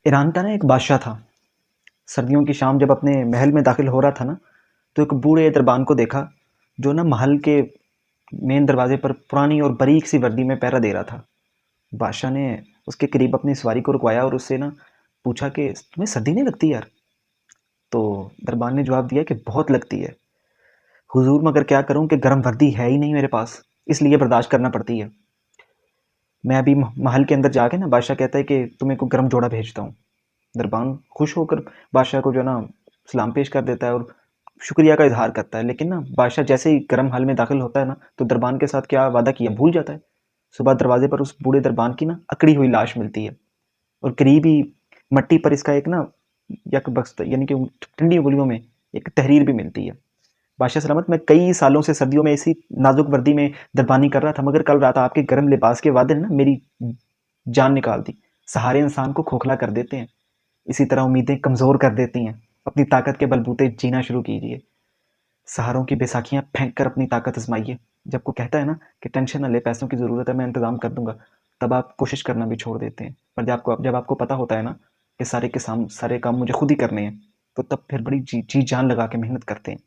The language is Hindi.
ईरान का ना एक बादशाह था। सर्दियों की शाम जब अपने महल में दाखिल हो रहा था ना, तो एक बूढ़े दरबान को देखा, जो ना महल के मेन दरवाजे पर पुरानी और बारीक सी वर्दी में पहरा दे रहा था। बादशाह ने उसके करीब अपनी सवारी को रुकवाया और उससे ना पूछा कि तुम्हें सर्दी नहीं लगती यार? तो दरबान ने जवाब दिया कि बहुत लगती है हुजूर, मगर क्या करूं कि गर्म वर्दी है ही नहीं मेरे पास, इसलिए बर्दाश्त करना पड़ती है। मैं अभी महल के अंदर जाके ना, बादशाह कहता है कि तुम्हें को गर्म जोड़ा भेजता हूँ। दरबान खुश होकर बादशाह को जो है ना सलाम पेश कर देता है और शुक्रिया का इजहार करता है। लेकिन ना बादशाह जैसे ही गर्म हल में दाखिल होता है ना, तो दरबान के साथ क्या वादा किया भूल जाता है। सुबह दरवाजे पर उस बूढ़े दरबान की ना अकड़ी हुई लाश मिलती है और करीब ही मट्टी पर इसका एक ना यक बख्त यानी कि ठंडी उंगलियों में एक तहरीर भी मिलती है। बादशाह सलामत, मैं कई सालों से सर्दियों में इसी नाजुक वर्दी में दरबानी कर रहा था, मगर कल रात आपके गर्म लिबास के वादे ने ना मेरी जान निकाल दी। सहारे इंसान को खोखला कर देते हैं, इसी तरह उम्मीदें कमज़ोर कर देती हैं। अपनी ताकत के बलबूते जीना शुरू कीजिए। सहारों की बेसाखियाँ फेंक कर अपनी ताकत आजमाइए। जब को कहता है ना कि टेंशन ना ले, पैसों की ज़रूरत है, मैं इंतज़ाम कर दूंगा, तब आप कोशिश करना भी छोड़ देते हैं। पर जब आपको पता होता है ना कि सारे काम मुझे खुद ही करने हैं, तो तब फिर बड़ी जी जान लगा के मेहनत करते हैं।